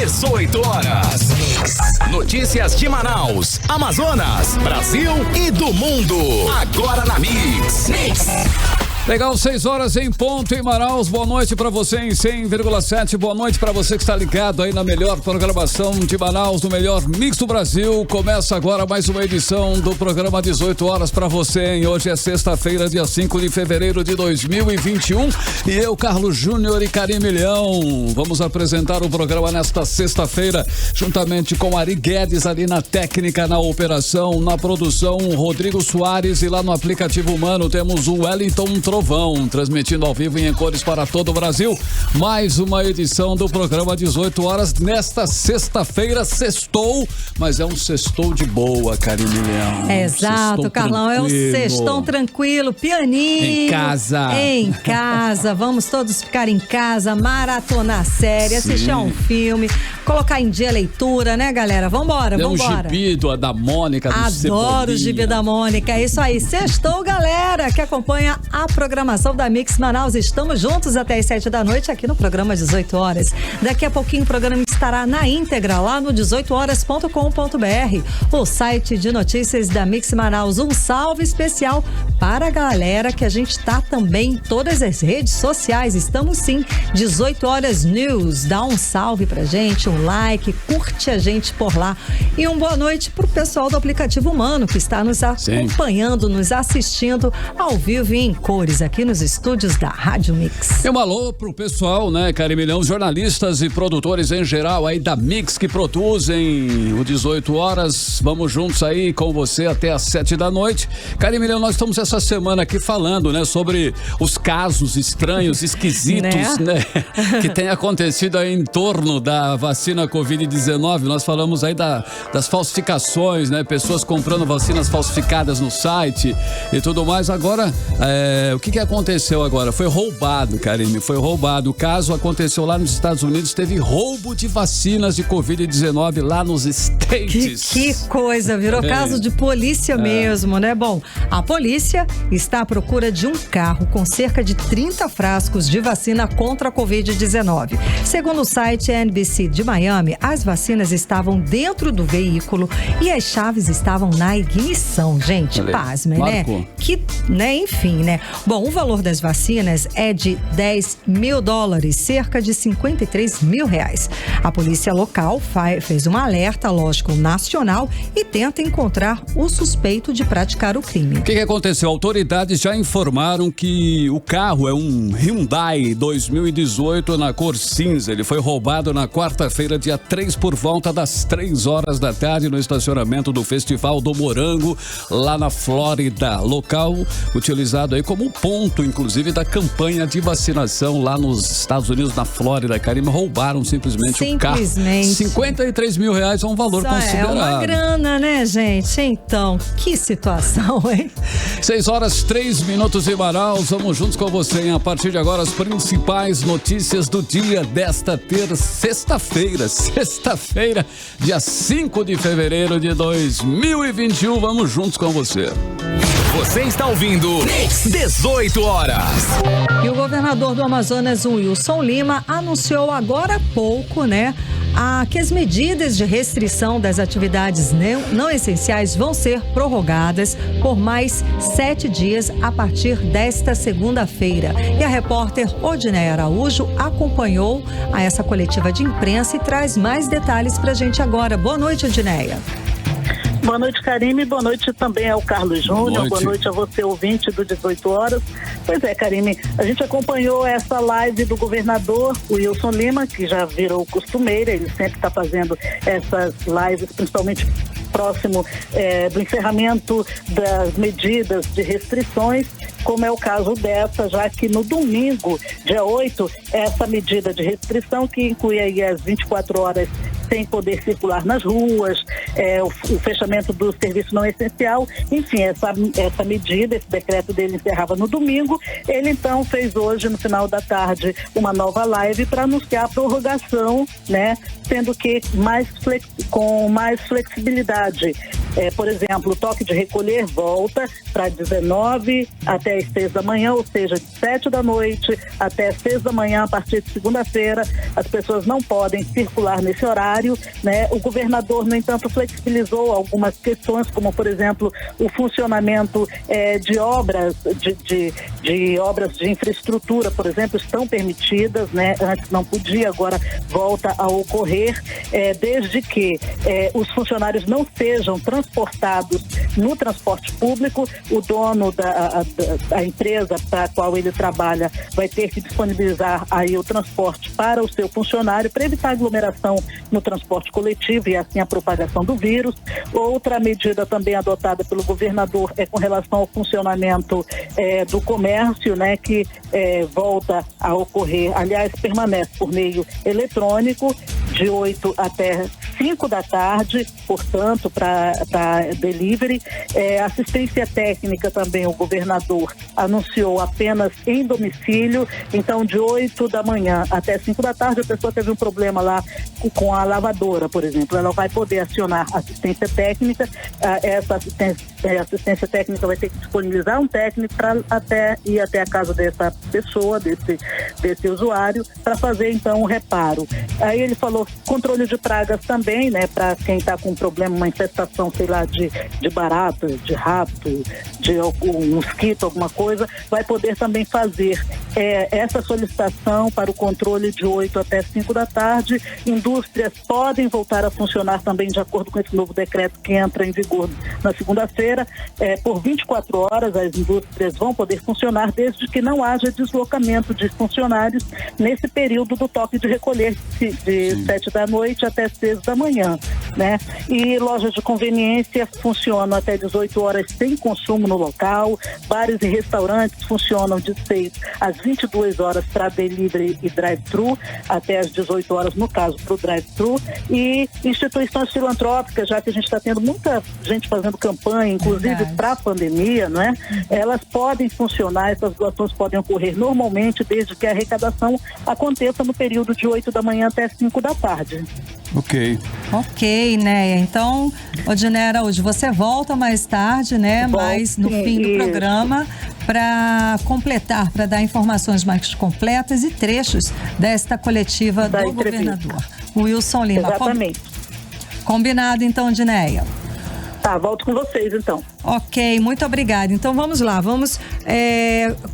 18 horas. Notícias de Manaus, Amazonas, Brasil e do mundo. Agora na Mix. Legal, 6 horas em ponto em Manaus. Boa noite pra você em 100,7. Boa noite pra você que está ligado aí na melhor programação de Manaus, no melhor mix do Brasil. Começa agora mais uma edição do programa 18 horas pra você, hein? Hoje é sexta-feira, dia 5 de fevereiro de 2021. E eu, Carlos Júnior e Karime Leão, vamos apresentar o programa nesta sexta-feira, juntamente com Ari Guedes ali na técnica, na operação, na produção, Rodrigo Soares, e lá no aplicativo humano temos o Wellington Trovão, transmitindo ao vivo e em cores para todo o Brasil. Mais uma edição do programa 18 horas nesta sexta-feira. Sextou, mas é um sextou de boa, Karime Leão. Exato, Carlão, tranquilo. É um sextou tranquilo, pianinho. Em casa, vamos todos ficar em casa, maratonar série, assistir a um filme, colocar em dia a leitura, né, galera? Vambora. Um gibi da Mônica, do Adoro o gibi da Mônica, é isso aí. Sextou, galera, que acompanha a programação da Mix Manaus. Estamos juntos até as 7 da noite aqui no programa 18 horas. Daqui a pouquinho o programa estará na íntegra lá no 18horas.com.br, o site de notícias da Mix Manaus. Um salve especial para a galera que a gente tá também em todas as redes sociais. Estamos sim, 18 horas News. Dá um salve pra gente, um like, curte a gente por lá. E uma boa noite pro pessoal do aplicativo humano que está nos acompanhando, nos assistindo ao vivo e em cores aqui nos estúdios da Rádio Mix. E um alô pro pessoal, né, Karime Leão, jornalistas e produtores em geral aí da Mix que produzem o 18 horas. Vamos juntos aí com você até às 7 da noite. Karime Leão, nós estamos essa semana aqui falando, né, sobre os casos estranhos, esquisitos, né, que tem acontecido aí em torno da vacina Covid-19. Nós falamos aí das falsificações, né, pessoas comprando vacinas falsificadas no site e tudo mais. Agora, o que aconteceu agora? Foi roubado, Karime, foi roubado. O caso aconteceu lá nos Estados Unidos, teve roubo de vacinas de Covid-19 lá nos States. Que coisa, virou caso de polícia mesmo, né? Bom, a polícia está à procura de um carro com cerca de 30 frascos de vacina contra a Covid-19. Segundo o site NBC de Miami, as vacinas estavam dentro do veículo e as chaves estavam na ignição. Gente, pasmem, né? Enfim, né? Bom, o valor das vacinas é de $10 mil, cerca de R$53 mil. A polícia local fez um alerta, lógico, nacional e tenta encontrar o suspeito de praticar o crime. O que aconteceu? Autoridades já informaram que o carro é um Hyundai 2018 na cor cinza. Ele foi roubado na quarta-feira, dia 3, por volta das 3 horas da tarde, no estacionamento do Festival do Morango, lá na Flórida. Local utilizado aí como ponto, inclusive, da campanha de vacinação lá nos Estados Unidos, na Flórida. Karime, roubaram simplesmente o carro. R$53 mil é um valor considerável. É uma grana, né, gente? Então, que situação, hein? 6 horas 3 minutos em Manaus. Vamos juntos com você, hein? A partir de agora, as principais notícias do dia desta sexta-feira, dia 5 de fevereiro de 2021. Vamos juntos com você. Você está ouvindo 18 horas. E o governador do Amazonas, Wilson Lima, anunciou agora há pouco, né, que as medidas de restrição das atividades não essenciais vão ser prorrogadas por mais 7 dias a partir desta segunda-feira. E a repórter Odineia Araújo acompanhou essa coletiva de imprensa e traz mais detalhes pra gente agora. Boa noite, Odineia. Boa noite, Karime. Boa noite também ao Carlos Júnior. Boa noite a você, ouvinte do 18 horas. Pois é, Karime, a gente acompanhou essa live do governador Wilson Lima, que já virou costumeira. Ele sempre está fazendo essas lives, principalmente próximo do encerramento das medidas de restrições, como é o caso dessa, já que no domingo, dia 8, essa medida de restrição, que inclui aí as 24 horas sem poder circular nas ruas, o fechamento do serviço não essencial, enfim, essa medida, esse decreto dele encerrava no domingo. Ele então fez hoje, no final da tarde, uma nova live para anunciar a prorrogação, né, sendo que com mais flexibilidade. Por exemplo, o toque de recolher volta para 19 até as 6 da manhã, ou seja, de 7 da noite até 6 da manhã, a partir de segunda-feira, as pessoas não podem circular nesse horário, né? O governador, no entanto, flexibilizou algumas questões, como, por exemplo, o funcionamento de obras, de obras de infraestrutura, por exemplo, estão permitidas, né? Antes não podia, agora volta a ocorrer, desde que os funcionários não sejam transportados no transporte público. O dono da empresa para a qual ele trabalha vai ter que disponibilizar aí o transporte para o seu funcionário, para evitar aglomeração no transporte coletivo e assim a propagação do vírus. Outra medida também adotada pelo governador é com relação ao funcionamento do comércio, né, que volta a ocorrer, aliás, permanece por meio eletrônico, de 8 até 5 da tarde, portanto, para delivery. Assistência técnica também, o governador anunciou apenas em domicílio, então de 8 da manhã até 5 da tarde, a pessoa teve um problema lá com a lavadora, por exemplo, ela vai poder acionar assistência técnica. Essa assistência técnica vai ter que disponibilizar um técnico para ir até a casa dessa pessoa, desse usuário, para fazer então o reparo. Aí ele falou controle de pragas também, né, para quem está com problema, uma infestação, sei lá, de barata, de rato, de algum mosquito, alguma coisa, vai poder também fazer essa solicitação para o controle de 8 até 5 da tarde. Indústrias podem voltar a funcionar também de acordo com esse novo decreto que entra em vigor na segunda-feira. Por 24 horas as indústrias vão poder funcionar desde que não haja deslocamento de funcionários nesse período do toque de recolher de 7 da noite até 6 da manhã, né? E lojas de conveniência funcionam até 18 horas sem consumo no local. Bares e restaurantes funcionam de 6 às 22 horas para delivery e drive-thru, até às 18 horas no caso para o drive-thru. E instituições filantrópicas, já que a gente está tendo muita gente fazendo campanha, inclusive para a pandemia, não é? Elas podem funcionar, essas doações podem ocorrer normalmente, desde que a arrecadação aconteça no período de 8 da manhã até 5 da tarde. Ok, né? Então, Odinei Araújo, você volta mais tarde, né? Mas no fim do programa, para completar, para dar informações mais completas e trechos desta coletiva do governador Wilson Lima. Exatamente. Combinado, então, Odinei. Tá, volto com vocês, então. Ok, muito obrigada. Então vamos lá, vamos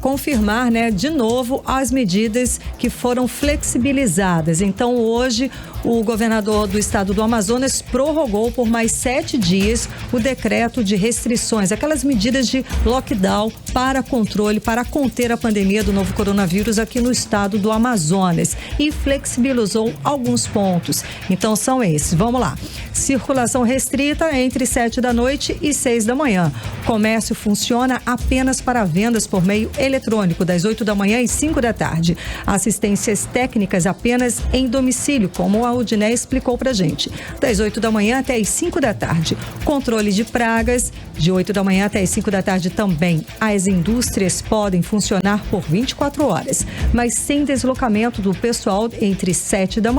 confirmar, né, de novo as medidas que foram flexibilizadas. Então hoje o governador do estado do Amazonas prorrogou por mais 7 dias o decreto de restrições, aquelas medidas de lockdown para controle, para conter a pandemia do novo coronavírus aqui no estado do Amazonas, e flexibilizou alguns pontos. Então são esses, vamos lá. Circulação restrita entre 7 da noite e 6 da manhã. Comércio funciona apenas para vendas por meio eletrônico, das 8 da manhã e 5 da tarde. Assistências técnicas apenas em domicílio, como a Odinei explicou pra gente, das 8 da manhã até as 5 da tarde. Controle de pragas, de 8 da manhã até as 5 da tarde também. As indústrias podem funcionar por 24 horas, mas sem deslocamento do pessoal entre 7 da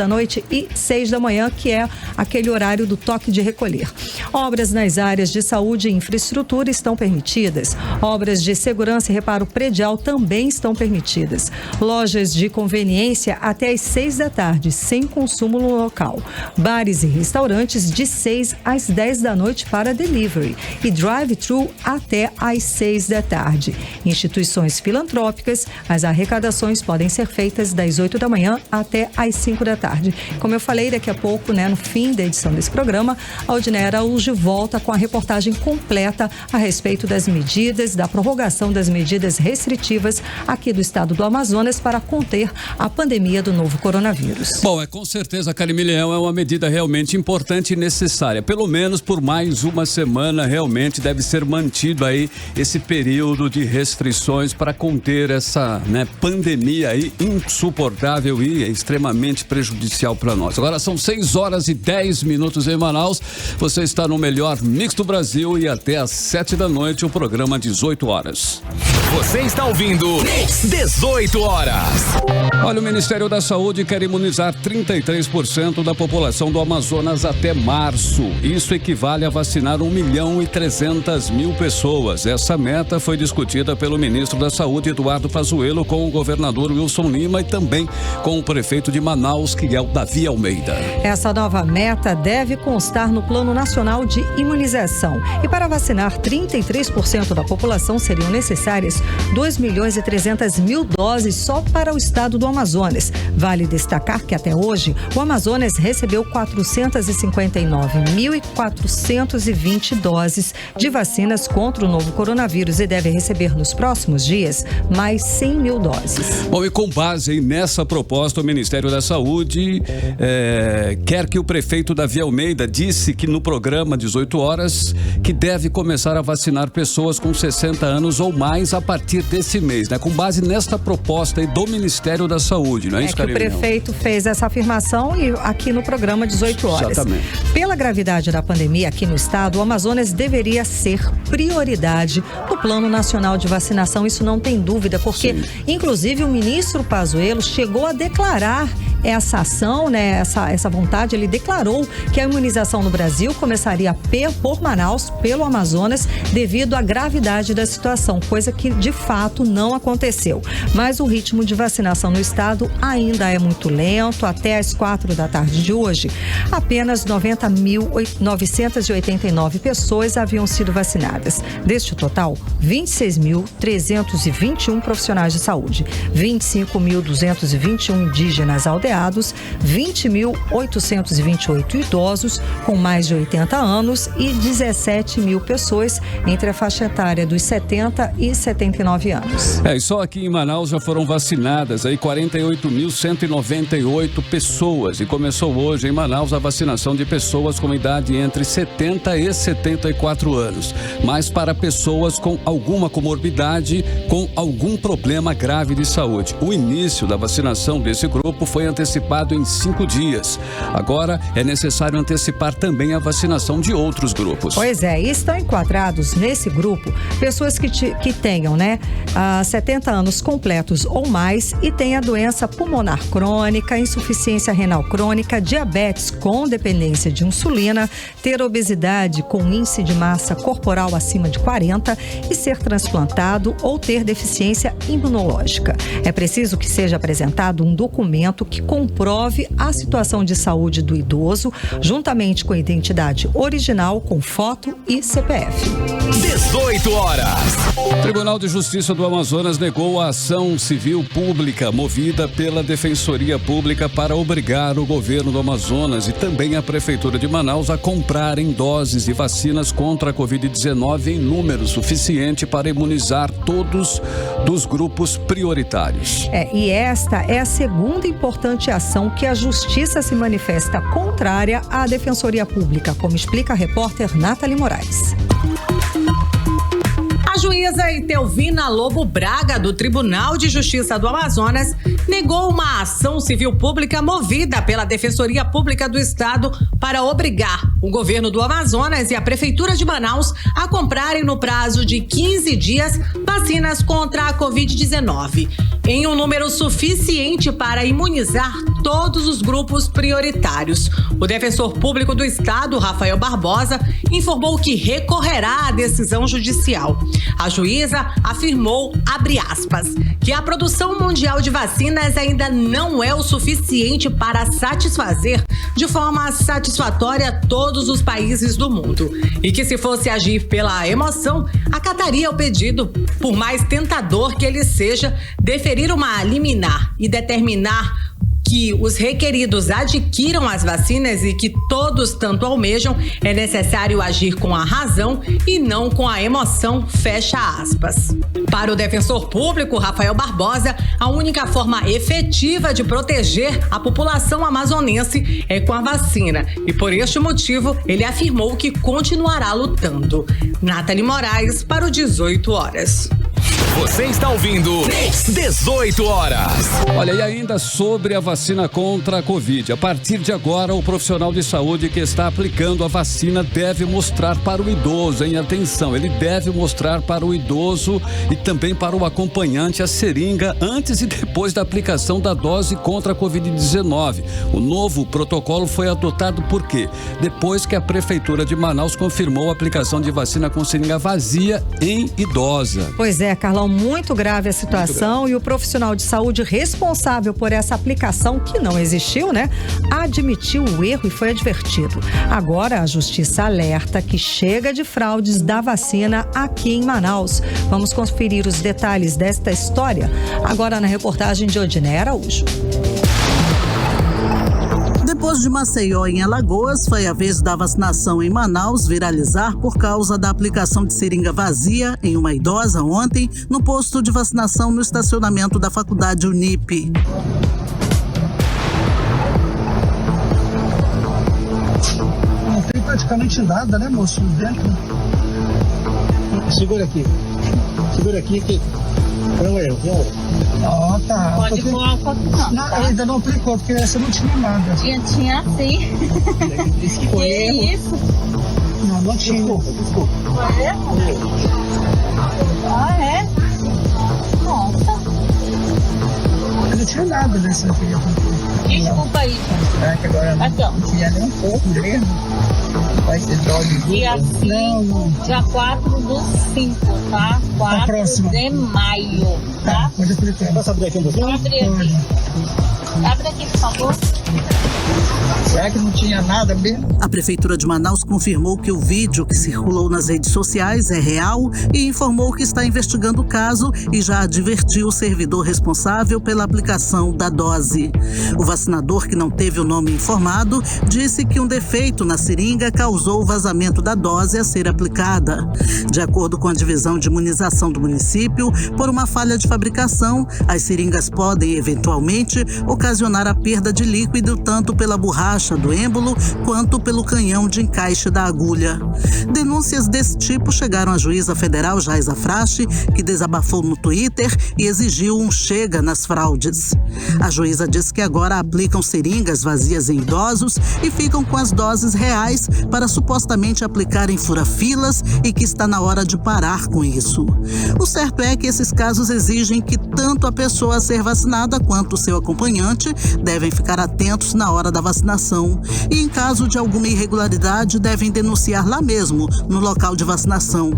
noite e 6 da manhã, que é aquele horário do toque de recolher. Obras nas áreas de saúde e infraestrutura estão permitidas. Obras de segurança e reparo predial também estão permitidas. Lojas de conveniência até às 6 da tarde, sem consumo no local. Bares e restaurantes de 6 às 10 da noite para delivery. E drive-thru até às 6 da tarde. Instituições filantrópicas, as arrecadações podem ser feitas das 8 da manhã até às 5 da tarde. Como eu falei, daqui a pouco, né, no fim da edição desse programa, a Odinei Araújo volta com a reportagem completa a respeito das medidas, da prorrogação das medidas restritivas aqui do estado do Amazonas para conter a pandemia do novo coronavírus. Bom, com certeza, Karime Leão, é uma medida realmente importante e necessária. Pelo menos por mais uma semana, realmente deve ser mantido aí esse período de restrições para conter essa, né, pandemia aí insuportável e extremamente prejudicial para nós. Agora são 6 horas e 10 minutos em Manaus. Você está no melhor melhor mix do Brasil e até às 7 da noite o programa 18 horas. Você está ouvindo Mix 18 horas. Olha, o Ministério da Saúde quer imunizar 33% da população do Amazonas até março. Isso equivale a vacinar 1.300.000 pessoas. Essa meta foi discutida pelo ministro da Saúde, Eduardo Pazuello, com o governador Wilson Lima e também com o prefeito de Manaus, que é o Davi Almeida. Essa nova meta deve constar no Plano Nacional de Imunização. E para vacinar 33% da população seriam necessárias 2.300.000 doses só para o estado do Amazonas. Vale destacar que até hoje o Amazonas recebeu 459.420 doses de vacinas contra o novo coronavírus e deve receber nos próximos dias mais 100.000 doses. Bom, e com base nessa proposta, o Ministério da Saúde quer que o prefeito Davi Almeida disse que no programa 18 horas que deve começar a vacinar pessoas com 60 anos ou mais a partir desse mês, né? Com base nesta proposta aí do Ministério da Saúde, não é isso, Karine? O prefeito fez essa afirmação e aqui no programa 18 horas. Exatamente. Pela gravidade da pandemia aqui no estado, o Amazonas deveria ser prioridade no Plano Nacional de Vacinação, isso não tem dúvida, porque inclusive o ministro Pazuello chegou a declarar essa ação, né, essa vontade. Ele declarou que a imunização no Brasil começaria por Manaus, pelo Amazonas, devido à gravidade da situação, coisa que de fato não aconteceu. Mas o ritmo de vacinação no estado ainda é muito lento. Até às 4 da tarde de hoje, apenas 90.989 pessoas haviam sido vacinadas. Deste total, 26.321 profissionais de saúde, 25.221 indígenas aldeados, 20.828 idosos com mais de 80 anos e 17.000 pessoas entre a faixa etária dos 70 e 79 anos. E só aqui em Manaus já foram vacinadas aí 48.198 pessoas e começou hoje em Manaus a vacinação de pessoas com idade entre 70 e 74 anos, mas para pessoas com alguma comorbidade, com algum problema grave de saúde. O início da vacinação desse grupo foi antecipado em 5 dias. Agora é necessário antecipar também a vacinação de outros grupos. Pois é, e estão enquadrados nesse grupo pessoas que tenham, 70 anos completos ou mais e tenha doença pulmonar crônica, insuficiência renal crônica, diabetes com dependência de insulina, ter obesidade com índice de massa corporal acima de 40 e ser transplantado ou ter deficiência imunológica. É preciso que seja apresentado um documento que comprove a situação de saúde do idoso, juntamente com a identidade original, com foto e CPF. 18 horas. O Tribunal de Justiça do Amazonas negou a ação civil pública movida pela Defensoria Pública para obrigar o governo do Amazonas e também a Prefeitura de Manaus a comprarem doses de vacinas contra a Covid-19 em número suficiente para imunizar todos dos grupos prioritários. E esta é a segunda importante ação que a Justiça se manifesta contrária à Defensoria Pública, como explica a repórter Nathalie Moraes. A juíza Etelvina Lobo Braga, do Tribunal de Justiça do Amazonas, negou uma ação civil pública movida pela Defensoria Pública do Estado para obrigar o governo do Amazonas e a Prefeitura de Manaus a comprarem no prazo de 15 dias vacinas contra a Covid-19, em um número suficiente para imunizar todos os grupos prioritários. O defensor público do Estado, Rafael Barbosa, informou que recorrerá à decisão judicial. A juíza afirmou, abre aspas, que a produção mundial de vacinas ainda não é o suficiente para satisfazer de forma satisfatória todos os países do mundo e que, se fosse agir pela emoção, acataria o pedido, por mais tentador que ele seja, deferir uma liminar e determinar que os requeridos adquiram as vacinas e que todos tanto almejam, é necessário agir com a razão e não com a emoção, fecha aspas. Para o defensor público, Rafael Barbosa, a única forma efetiva de proteger a população amazonense é com a vacina e, por este motivo, ele afirmou que continuará lutando. Nathalie Moraes para o 18 horas. Você está ouvindo 18 horas. Olha, e ainda sobre a vacina contra a Covid. A partir de agora, o profissional de saúde que está aplicando a vacina deve mostrar para o idoso, hein? Atenção, ele deve mostrar para o idoso e também para o acompanhante a seringa antes e depois da aplicação da dose contra a Covid-19. O novo protocolo foi adotado por quê? Depois que a Prefeitura de Manaus confirmou a aplicação de vacina com seringa vazia em idosa. Pois é, Carlão, muito grave a situação e o profissional de saúde responsável por essa aplicação, que não existiu, né? Admitiu o erro e foi advertido. Agora a Justiça alerta que chega de fraudes da vacina aqui em Manaus. Vamos conferir os detalhes desta história agora na reportagem de Odiné Araújo. Depois de Maceió, em Alagoas, foi a vez da vacinação em Manaus viralizar por causa da aplicação de seringa vazia em uma idosa ontem no posto de vacinação no estacionamento da Faculdade Unip. Não tem praticamente nada, né, moço? Dentro. Segura aqui que eu erro. Ah, tá. Pode pôr um pouquinho, não, tá? Ainda não aplicou, porque essa não tinha nada. Tinha sim. Disse que foi erro. Isso? Não tinha. Desculpa. Foi erro? Ah, é? Nossa. Não tinha nada dessa aqui. Desculpa aí. É que agora não tinha nem um pouco mesmo. Vai ser dose dia 5, dia 4/5, tá? 4 de maio, tá? Pode aplicar. Posso abrir aqui um pouquinho? Abre aqui. Abre aqui, por favor. Será que não tinha nada mesmo? A Prefeitura de Manaus confirmou que o vídeo que circulou nas redes sociais é real e informou que está investigando o caso e já advertiu o servidor responsável pela aplicação da dose. O vacinador, que não teve o nome informado, disse que um defeito na seringa causou o vazamento da dose a ser aplicada. De acordo com a divisão de imunização do município, por uma falha de fabricação, as seringas podem eventualmente ocasionar a perda de líquido tanto pela borracha do êmbolo quanto pelo canhão de encaixe da agulha. Denúncias desse tipo chegaram à juíza federal Jaisa Frache, que desabafou no Twitter e exigiu um chega nas fraudes. A juíza disse que agora aplicam seringas vazias em idosos e ficam com as doses reais para supostamente aplicar em fura-filas e que está na hora de parar com isso. O certo é que esses casos exigem que tanto a pessoa a ser vacinada quanto o seu acompanhante devem ficar atentos na hora da vacinação e, em caso de alguma irregularidade, devem denunciar lá mesmo, no local de vacinação.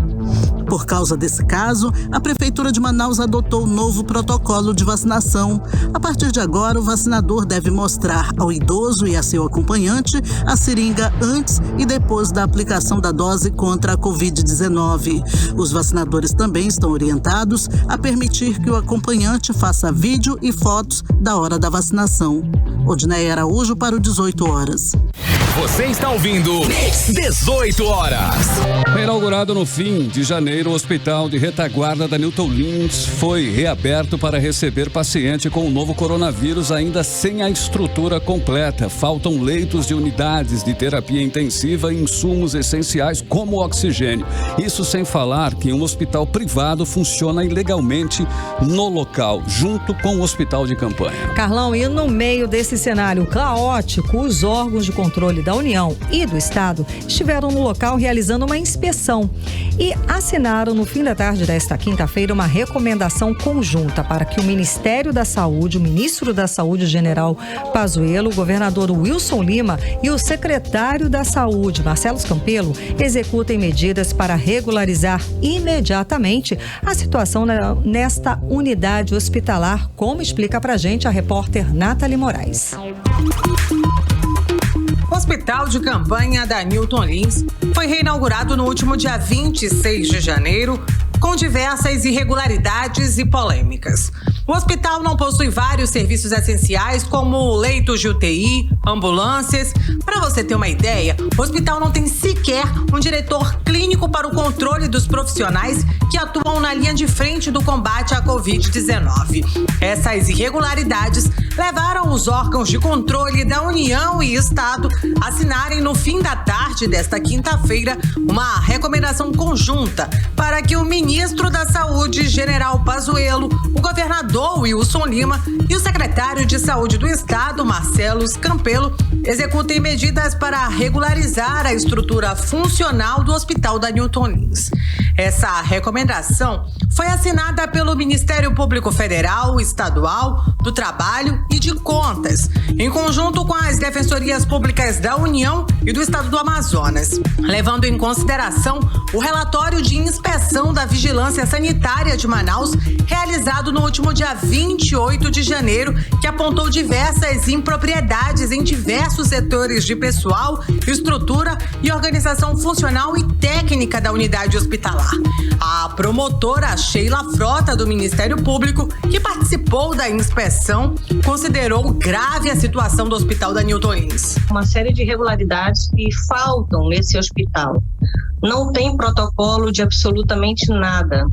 Por causa desse caso, a Prefeitura de Manaus adotou um novo protocolo de vacinação. A partir de agora, o vacinador deve mostrar ao idoso e a seu acompanhante a seringa antes e depois da aplicação da dose contra a Covid-19. Os vacinadores também estão orientados a permitir que o acompanhante faça vídeo e fotos da hora da vacinação. Odiné Araújo para o 18 horas. Você está ouvindo 18 horas. Foi inaugurado no fim de janeiro, o Hospital de Retaguarda da Newton Lins foi reaberto para receber paciente com o novo coronavírus, ainda sem a estrutura completa. Faltam leitos de unidades de terapia intensiva e insumos essenciais como oxigênio. Isso sem falar que um hospital privado funciona ilegalmente no local, junto com o hospital de campanha. Carlão, e no meio desse cenário caótico, os órgãos de controle da União e do Estado estiveram no local realizando uma inspeção e assinaram no fim da tarde desta quinta-feira uma recomendação conjunta para que o Ministério da Saúde, o Ministro da Saúde, General Pazuello, o governador Wilson Lima e o secretário da Saúde, Marcelo Campelo, executem medidas para regularizar imediatamente a situação nesta unidade hospitalar, como explica pra gente a repórter Nathalie Moraes. O Hospital de Campanha da Newton Lins foi reinaugurado no último dia 26 de janeiro, com diversas irregularidades e polêmicas. O hospital não possui vários serviços essenciais, como leitos de UTI, ambulâncias. Para você ter uma ideia, o hospital não tem sequer um diretor clínico para o controle dos profissionais que atuam na linha de frente do combate à Covid-19. Essas irregularidades levaram os órgãos de controle da União e Estado a assinarem no fim da tarde desta quinta-feira uma recomendação conjunta para que o ministro da Saúde, General Pazuello, o governador Wilson Lima e o secretário de Saúde do Estado, Marcelo Campelo, executem medidas para regularizar a estrutura funcional do Hospital da Newton Lins. Essa recomendação foi assinada pelo Ministério Público Federal, Estadual, do Trabalho e de Contas, em conjunto com as Defensorias Públicas da União e do Estado do Amazonas, levando em consideração o relatório de inspeção da Vigilância Sanitária de Manaus, realizado no último dia 28 de janeiro, que apontou diversas impropriedades em diversos setores de pessoal, estrutura e organização funcional e técnica da unidade hospitalar. A promotora Sheila Frota, do Ministério Público, que participou da inspeção, considerou grave a situação do Hospital da Newton Lins. Uma série de irregularidades que faltam nesse hospital. Não tem protocolo de absolutamente nada.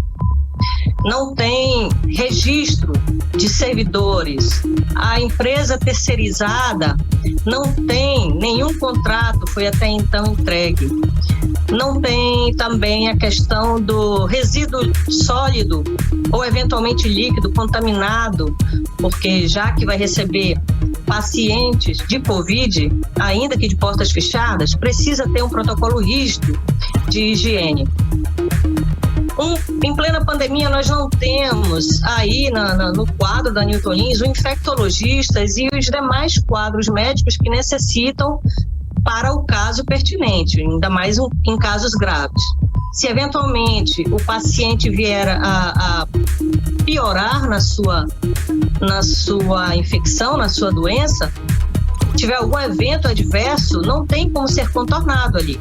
Não tem registro de servidores. A empresa terceirizada não tem nenhum contrato, foi até então entregue. Não tem também a questão do resíduo sólido ou eventualmente líquido contaminado, porque já que vai receber pacientes de Covid, ainda que de portas fechadas, precisa ter um protocolo rígido de higiene. Em plena pandemia, nós não temos aí no quadro da Newton Lins os infectologistas e os demais quadros médicos que necessitam para o caso pertinente, ainda mais em casos graves. Se eventualmente o paciente vier a piorar na sua infecção, na sua doença, tiver algum evento adverso, não tem como ser contornado ali.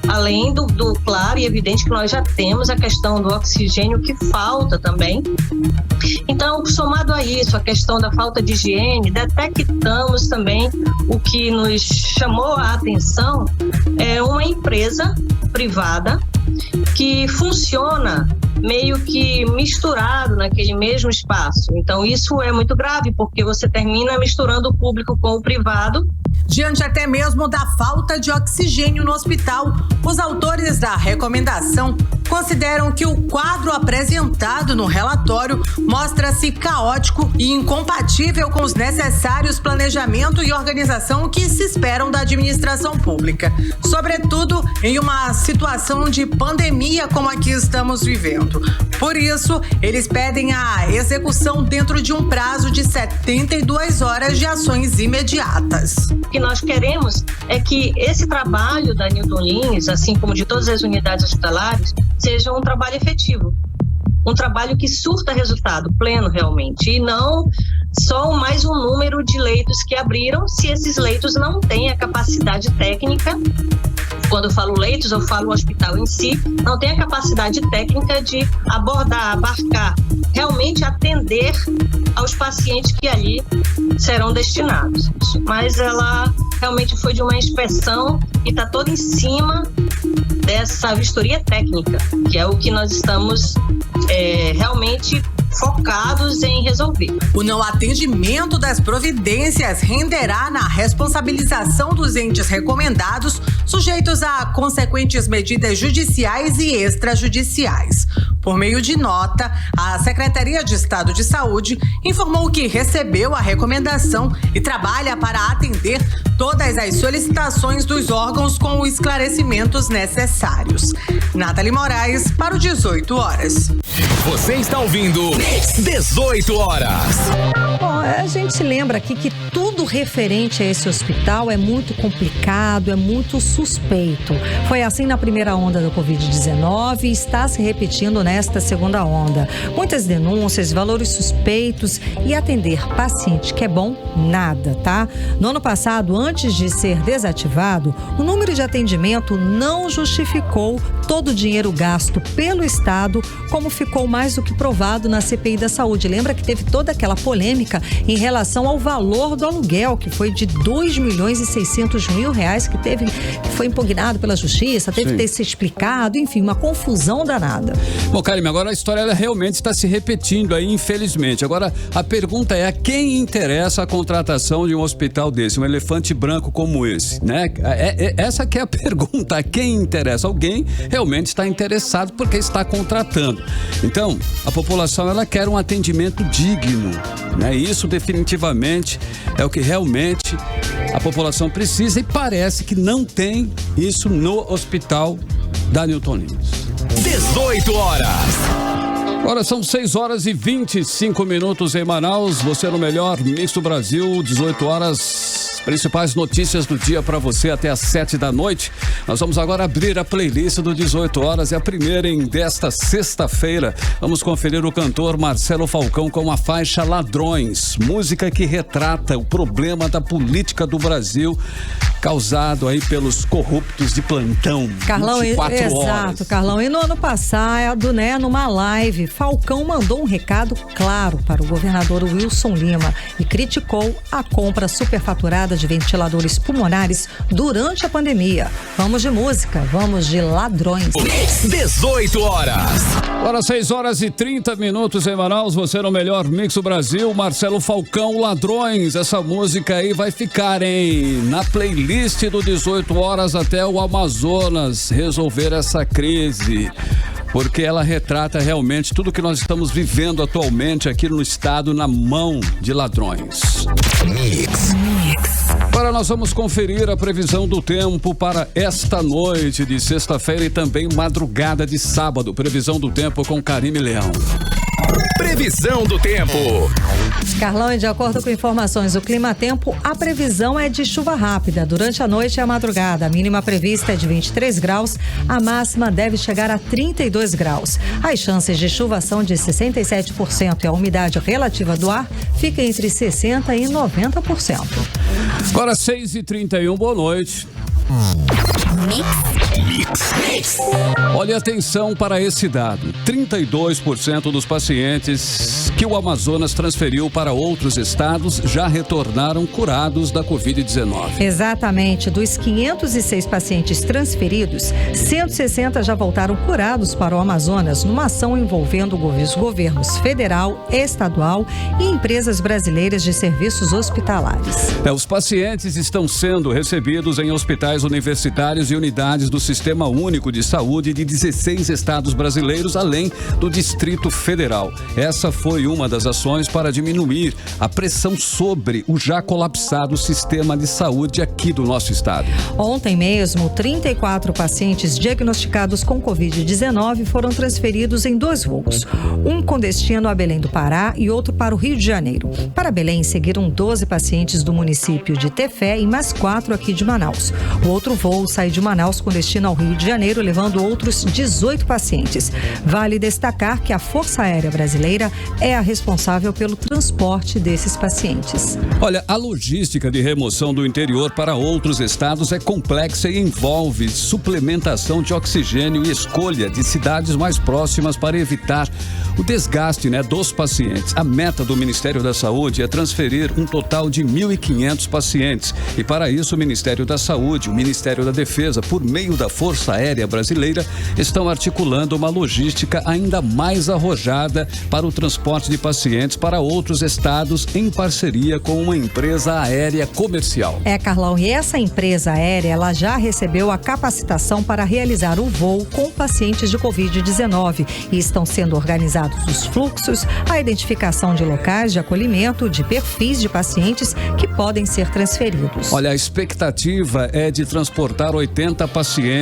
Além do claro e evidente que nós já temos a questão do oxigênio que falta também. Então, somado a isso, a questão da falta de higiene, detectamos também o que nos chamou a atenção, é uma empresa privada que funciona meio que misturado naquele mesmo espaço. Então, isso é muito grave, porque você termina misturando o público com o privado. Diante até mesmo da falta de oxigênio no hospital, os autores da recomendação consideram que o quadro apresentado no relatório mostra-se caótico e incompatível com os necessários planejamento e organização que se esperam da administração pública, sobretudo em uma situação de pandemia como a que estamos vivendo. Por isso, eles pedem a execução dentro de um prazo de 72 horas de ações imediatas. O que nós queremos é que esse trabalho da Newton Lins, assim como de todas as unidades hospitalares, seja um trabalho efetivo, um trabalho que surta resultado pleno realmente, e não só mais um número de leitos que abriram, se esses leitos não têm a capacidade técnica. Quando eu falo leitos, eu falo o hospital em si, não tem a capacidade técnica de abarcar, realmente atender aos pacientes que ali serão destinados. Mas ela realmente foi de uma inspeção e está toda em cima dessa vistoria técnica, que é o que nós estamos realmente focados em resolver. O não atendimento das providências renderá na responsabilização dos entes recomendados, sujeitos a consequentes medidas judiciais e extrajudiciais. Por meio de nota, a Secretaria de Estado de Saúde informou que recebeu a recomendação e trabalha para atender todas as solicitações dos órgãos com os esclarecimentos necessários. Nathalie Moraes, para o 18 horas. Você está ouvindo 18 horas. Bom, a gente lembra aqui que tudo referente a esse hospital é muito complicado, é muito suspeito. Foi assim na primeira onda da Covid-19 e está se repetindo nesta segunda onda. Muitas denúncias, valores suspeitos e atender paciente que é bom, nada, tá? No ano passado, antes de ser desativado, o número de atendimento não justificou todo o dinheiro gasto pelo Estado, como ficou mais do que provado na CPI da Saúde. Lembra que teve toda aquela polêmica em relação ao valor do aluguel, que foi de R$2.600.000, que foi impugnado pela Justiça, teve que ter se explicado, enfim, uma confusão danada. Bom, Karime, agora a história ela realmente está se repetindo aí, infelizmente. Agora, a pergunta é: a quem interessa a contratação de um hospital desse, um elefante branco como esse, né? Essa que é a pergunta: a quem interessa? Alguém realmente está interessado porque está contratando. Então, a população ela quer um atendimento digno, né? Isso definitivamente é o que realmente a população precisa e parece que não tem isso no hospital da Newton Lins. 18 horas. Agora são 6h25 em Manaus. Você no melhor Mix do Brasil, 18 horas. Principais notícias do dia para você até às 7 da noite. Nós vamos agora abrir a playlist do 18 horas. É a primeira desta sexta-feira. Vamos conferir o cantor Marcelo Falcão com a faixa Ladrões. Música que retrata o problema da política do Brasil causado aí pelos corruptos de plantão. Carlão, 24 horas. Exato, Carlão. E no ano passado, né, numa live, Falcão mandou um recado claro para o governador Wilson Lima e criticou a compra superfaturada de ventiladores pulmonares durante a pandemia. Vamos de música, vamos de Ladrões. 18 horas. Agora 6h30 em Manaus, você no melhor Mix do Brasil, Marcelo Falcão, Ladrões. Essa música aí vai ficar, hein, na playlist do 18 horas até o Amazonas resolver essa crise. Porque ela retrata realmente tudo que nós estamos vivendo atualmente aqui no estado na mão de ladrões. Mix. Agora nós vamos conferir a previsão do tempo para esta noite de sexta-feira e também madrugada de sábado. Previsão do tempo com Karime Leão. Previsão do tempo. Carlão, e de acordo com informações do Climatempo, a previsão é de chuva rápida durante a noite e a madrugada. A mínima prevista é de 23 graus, a máxima deve chegar a 32 graus. As chances de chuva são de 67% e a umidade relativa do ar fica entre 60% e 90%. Agora 6h31, boa noite. Mix. Olha atenção para esse dado: 32% dos pacientes que o Amazonas transferiu para outros estados já retornaram curados da Covid-19. Exatamente, dos 506 pacientes transferidos, 160 já voltaram curados para o Amazonas numa ação envolvendo os governos federal, estadual e empresas brasileiras de serviços hospitalares. Os pacientes estão sendo recebidos em hospitais universitários e unidades do Sistema Único de Saúde de 16 estados brasileiros, além do Distrito Federal. Essa foi uma das ações para diminuir a pressão sobre o já colapsado sistema de saúde aqui do nosso estado. Ontem mesmo, 34 pacientes diagnosticados com Covid-19 foram transferidos em 2 voos. Um com destino a Belém do Pará e outro para o Rio de Janeiro. Para Belém, seguiram 12 pacientes do município de Tefé e mais 4 aqui de Manaus. O outro voo sai de Manaus com destino ao Rio de Janeiro, levando outros 18 pacientes. Vale destacar que a Força Aérea Brasileira é a responsável pelo transporte desses pacientes. Olha, a logística de remoção do interior para outros estados é complexa e envolve suplementação de oxigênio e escolha de cidades mais próximas para evitar o desgaste, dos pacientes. A meta do Ministério da Saúde é transferir um total de 1.500 pacientes. E para isso, o Ministério da Saúde, o Ministério da Defesa, por meio da Força Aérea Brasileira, estão articulando uma logística ainda mais arrojada para o transporte de pacientes para outros estados em parceria com uma empresa aérea comercial. Carlão, e essa empresa aérea, ela já recebeu a capacitação para realizar o voo com pacientes de Covid-19 e estão sendo organizados os fluxos, a identificação de locais de acolhimento, de perfis de pacientes que podem ser transferidos. Olha, a expectativa é de transportar 80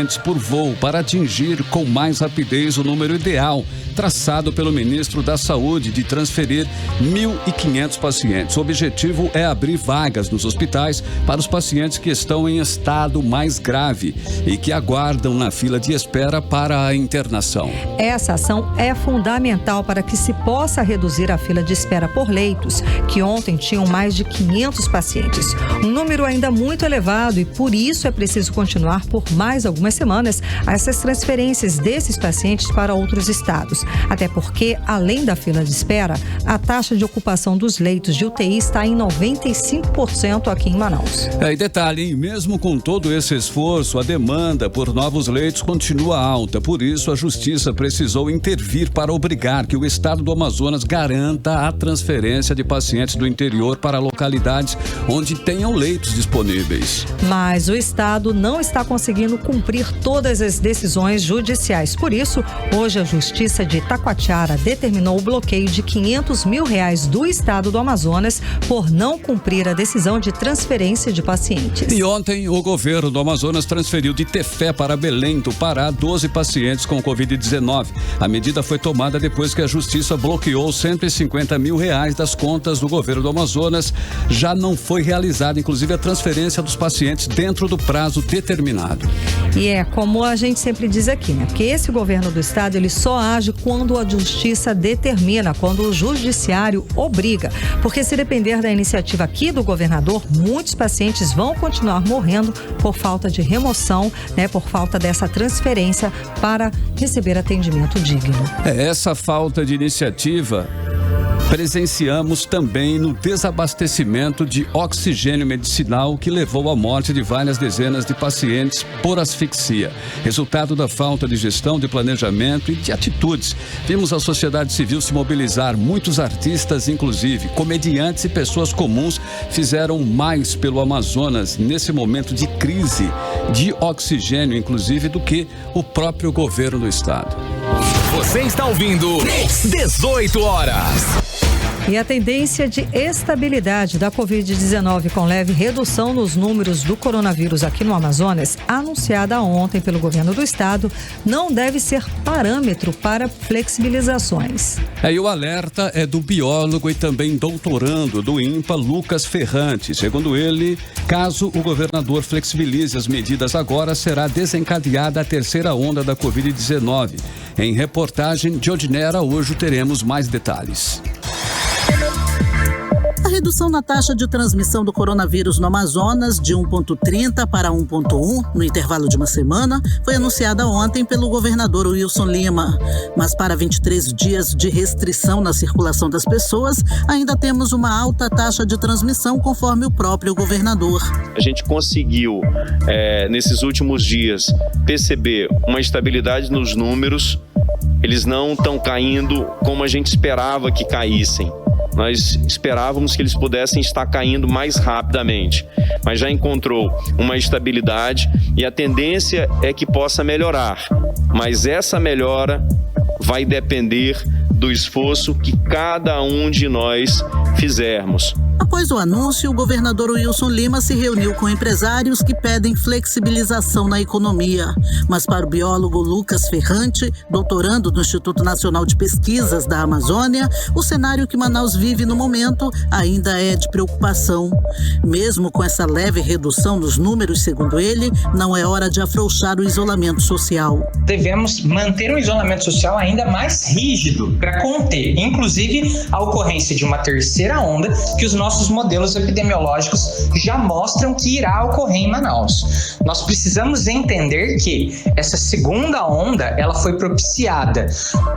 pacientes por voo para atingir com mais rapidez o número ideal, traçado pelo ministro da Saúde, de transferir 1.500 pacientes. O objetivo é abrir vagas nos hospitais para os pacientes que estão em estado mais grave e que aguardam na fila de espera para a internação. Essa ação é fundamental para que se possa reduzir a fila de espera por leitos, que ontem tinham mais de 500 pacientes. Um número ainda muito elevado e por isso é preciso continuar por mais algumas semanas essas transferências desses pacientes para outros estados. Até porque, além da fila de espera, a taxa de ocupação dos leitos de UTI está em 95% aqui em Manaus. E detalhe, hein? Mesmo com todo esse esforço, a demanda por novos leitos continua alta. Por isso, a Justiça precisou intervir para obrigar que o estado do Amazonas garanta a transferência de pacientes do interior para localidades onde tenham leitos disponíveis. Mas o estado não está conseguindo cumprir todas as decisões judiciais. Por isso, hoje a Justiça de Itacoatiara determinou o bloqueio de R$500 mil do estado do Amazonas por não cumprir a decisão de transferência de pacientes. E ontem, o governo do Amazonas transferiu de Tefé para Belém do Pará 12 pacientes com Covid-19. A medida foi tomada depois que a Justiça bloqueou R$150 mil das contas do governo do Amazonas. Já não foi realizada, inclusive, a transferência dos pacientes dentro do prazo determinado. E é como a gente sempre diz aqui, né? Porque esse governo do estado, ele só age quando a Justiça determina, quando o judiciário obriga. Porque se depender da iniciativa aqui do governador, muitos pacientes vão continuar morrendo por falta de remoção, né? Por falta dessa transferência para receber atendimento digno. Essa falta de iniciativa presenciamos também no desabastecimento de oxigênio medicinal que levou à morte de várias dezenas de pacientes por asfixia. Resultado da falta de gestão, de planejamento e de atitudes. Vimos a sociedade civil se mobilizar, muitos artistas, inclusive, comediantes e pessoas comuns fizeram mais pelo Amazonas nesse momento de crise de oxigênio, inclusive, do que o próprio governo do estado. Você está ouvindo 18 horas. E a tendência de estabilidade da Covid-19 com leve redução nos números do coronavírus aqui no Amazonas, anunciada ontem pelo governo do estado, não deve ser parâmetro para flexibilizações. E o alerta é do biólogo e também doutorando do INPA, Lucas Ferrante. Segundo ele, caso o governador flexibilize as medidas agora, será desencadeada a terceira onda da Covid-19. Em reportagem de Odinei Araújo, teremos mais detalhes. A redução na taxa de transmissão do coronavírus no Amazonas de 1,30 para 1,1 no intervalo de uma semana foi anunciada ontem pelo governador Wilson Lima. Mas para 23 dias de restrição na circulação das pessoas, ainda temos uma alta taxa de transmissão, conforme o próprio governador. A gente conseguiu, nesses últimos dias, perceber uma estabilidade nos números. Eles não estão caindo como a gente esperava que caíssem. Nós esperávamos que eles pudessem estar caindo mais rapidamente, mas já encontrou uma estabilidade e a tendência é que possa melhorar. Mas essa melhora vai depender do esforço que cada um de nós fizermos. Após o anúncio, o governador Wilson Lima se reuniu com empresários que pedem flexibilização na economia. Mas para o biólogo Lucas Ferrante, doutorando no Instituto Nacional de Pesquisas da Amazônia, o cenário que Manaus vive no momento ainda é de preocupação. Mesmo com essa leve redução nos números, segundo ele, não é hora de afrouxar o isolamento social. Devemos manter um isolamento social ainda mais rígido para conter, inclusive, a ocorrência de uma terceira onda que os nossos modelos epidemiológicos já mostram que irá ocorrer em Manaus. Nós precisamos entender que essa segunda onda, ela foi propiciada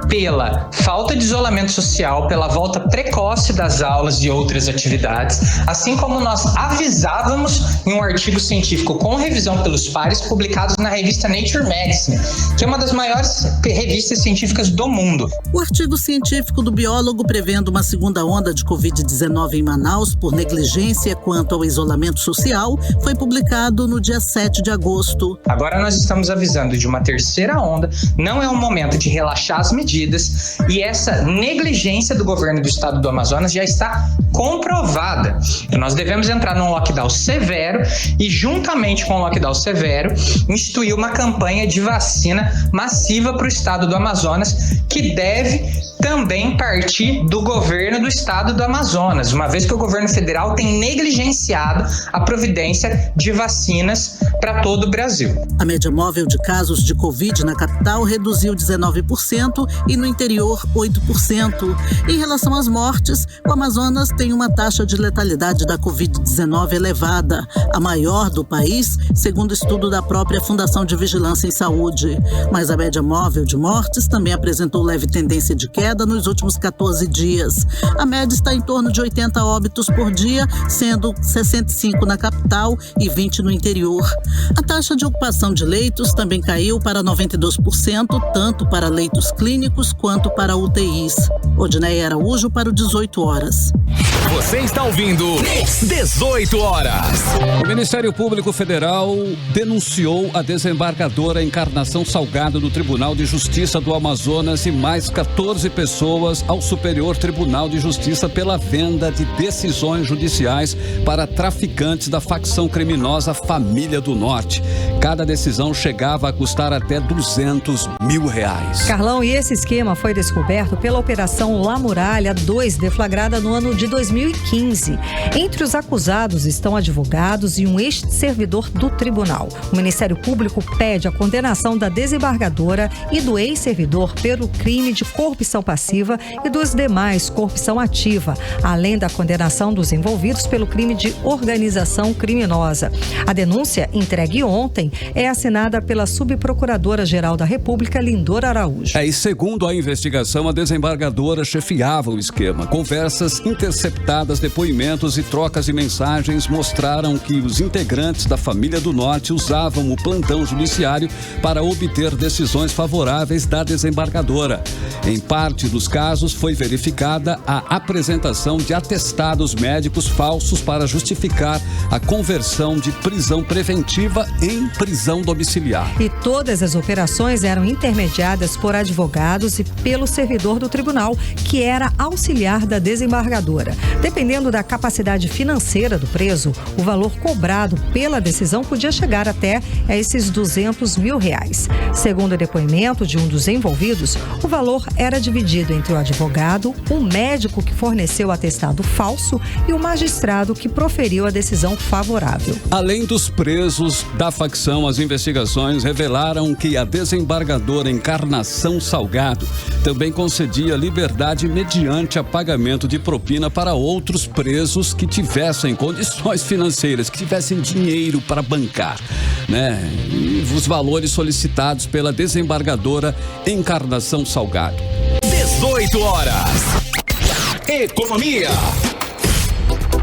pela falta de isolamento social, pela volta precoce das aulas e outras atividades, assim como nós avisávamos em um artigo científico com revisão pelos pares publicados na revista Nature Medicine, que é uma das maiores revistas científicas do mundo. O artigo científico do biólogo prevendo uma segunda onda de Covid-19 em Manaus Manaus por negligência quanto ao isolamento social foi publicado no dia 7 de agosto. Agora nós estamos avisando de uma terceira onda, não é o momento de relaxar as medidas e essa negligência do governo do estado do Amazonas já está comprovada. E nós devemos entrar num lockdown severo e, juntamente com o lockdown severo, instituir uma campanha de vacina massiva para o estado do Amazonas, que deve também partir do governo do estado do Amazonas, uma vez que o governo federal tem negligenciado a providência de vacinas para todo o Brasil. A média móvel de casos de Covid na capital reduziu 19% e no interior 8%. Em relação às mortes, o Amazonas tem uma taxa de letalidade da Covid-19 elevada, a maior do país, segundo estudo da própria Fundação de Vigilância em Saúde. Mas a média móvel de mortes também apresentou leve tendência de queda nos últimos 14 dias. A média está em torno de 80 óbitos por dia, sendo 65 na capital e 20 no interior. A taxa de ocupação de leitos também caiu para 92%, tanto para leitos clínicos quanto para UTIs. Odineia Araújo para o 18 horas. Você está ouvindo 18 horas. O Ministério Público Federal denunciou a desembargadora Encarnação Salgado do Tribunal de Justiça do Amazonas e mais 14 pessoas ao Superior Tribunal de Justiça pela venda de decisões judiciais para traficantes da facção criminosa Família do Norte. Cada decisão chegava a custar até R$200 mil. Carlão, e esse esquema foi descoberto pela Operação La Muralha 2, deflagrada no ano de 2015. Entre os acusados estão advogados e um ex-servidor do tribunal. O Ministério Público pede a condenação da desembargadora e do ex-servidor pelo crime de corrupção passiva e dos demais corrupção ativa, além da condenação dos envolvidos pelo crime de organização criminosa. A denúncia, entregue ontem, é assinada pela subprocuradora-geral da República, Lindor Araújo. E segundo a investigação, a desembargadora chefiava o esquema. Conversas interceptadas, depoimentos e trocas de mensagens mostraram que os integrantes da Família do Norte usavam o plantão judiciário para obter decisões favoráveis da desembargadora. Em parte dos casos, foi verificada a apresentação de atestados médicos falsos para justificar a conversão de prisão preventiva em prisão domiciliar. E todas as operações eram intermediadas por advogados e pelo servidor do tribunal, que era auxiliar da desembargadora. Dependendo da capacidade financeira do preso, o valor cobrado pela decisão podia chegar até a esses R$200 mil. Segundo o depoimento de um dos envolvidos, o valor era dividido entre o advogado, o médico que forneceu o atestado falso e o magistrado que proferiu a decisão favorável. Além dos presos da facção, as investigações revelaram que a desembargadora Encarnação Salgado também concedia liberdade mediante a pagamento de propina para outros presos que tivessem condições financeiras, que tivessem dinheiro para bancar, né? E os valores solicitados pela desembargadora Encarnação Salgado. 18 horas. Economia.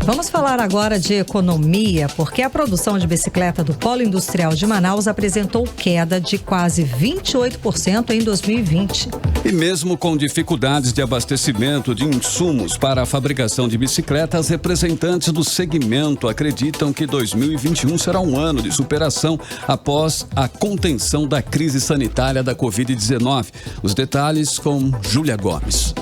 Vamos falar agora de economia, porque a produção de bicicleta do Polo Industrial de Manaus apresentou queda de quase 28% em 2020. E mesmo com dificuldades de abastecimento de insumos para a fabricação de bicicletas, representantes do segmento acreditam que 2021 será um ano de superação após a contenção da crise sanitária da Covid-19. Os detalhes com Júlia Gomes.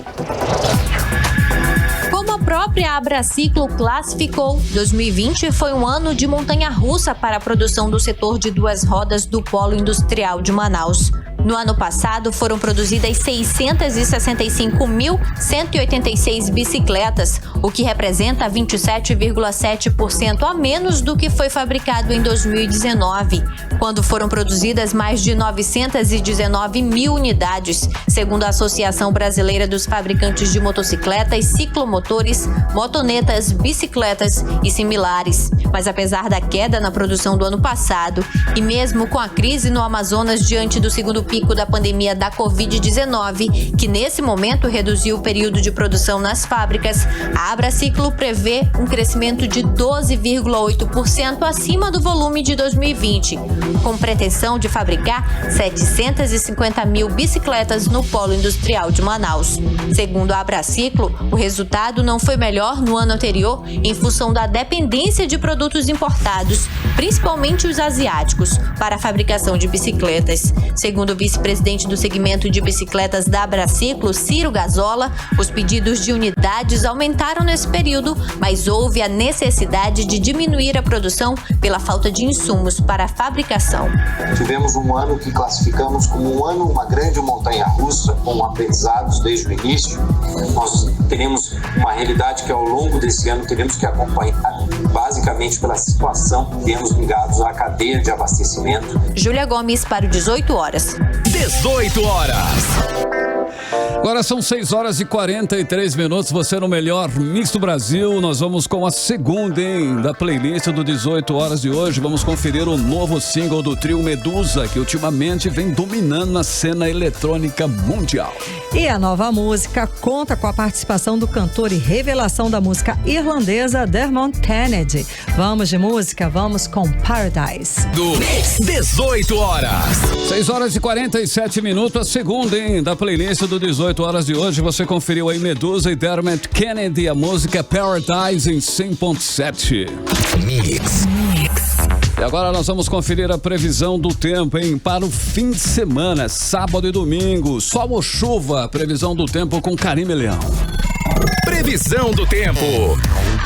A própria Abraciclo classificou, 2020 foi um ano de montanha-russa para a produção do setor de duas rodas do Polo Industrial de Manaus. No ano passado, foram produzidas 665.186 bicicletas, o que representa 27,7% a menos do que foi fabricado em 2019, quando foram produzidas mais de 919 mil unidades, segundo a Associação Brasileira dos Fabricantes de Motocicletas, Ciclomotores, Motonetas, Bicicletas e similares. Mas apesar da queda na produção do ano passado, e mesmo com a crise no Amazonas diante do segundo pico pico da pandemia da Covid-19, que nesse momento reduziu o período de produção nas fábricas, a Abraciclo prevê um crescimento de 12,8% acima do volume de 2020, com pretensão de fabricar 750 mil bicicletas no polo industrial de Manaus. Segundo a Abraciclo, o resultado não foi melhor no ano anterior em função da dependência de produtos importados, principalmente os asiáticos, para a fabricação de bicicletas. Segundo o vice-presidente do segmento de bicicletas da Abraciclo, Ciro Gazola, os pedidos de unidades aumentaram nesse período, mas houve a necessidade de diminuir a produção pela falta de insumos para a fabricação. Tivemos um ano que classificamos como uma grande montanha-russa, com aprendizados desde o início. Nós teremos uma realidade que ao longo desse ano teremos que acompanhar, basicamente pela situação que temos ligados à cadeia de abastecimento. Júlia Gomes para o 18 horas. 18 horas. Agora são 6 horas e 43 minutos, você no melhor mix do Brasil. Nós vamos com a segunda, da playlist do 18 horas de hoje. Vamos conferir o novo single do trio Medusa, que ultimamente vem dominando na cena eletrônica mundial. E a nova música conta com a participação do cantor e revelação da música irlandesa Dermot Kennedy. Vamos de música, vamos com Paradise. Do 18 horas. 6 horas e 47 minutos, a segunda, da playlist do 18 horas de hoje. Você conferiu aí Medusa e Dermot Kennedy, a música Paradise em 100.7. Mix. E agora nós vamos conferir a previsão do tempo, para o fim de semana, sábado e domingo. Sol ou chuva? Previsão do tempo com Karime Leão. Previsão do tempo.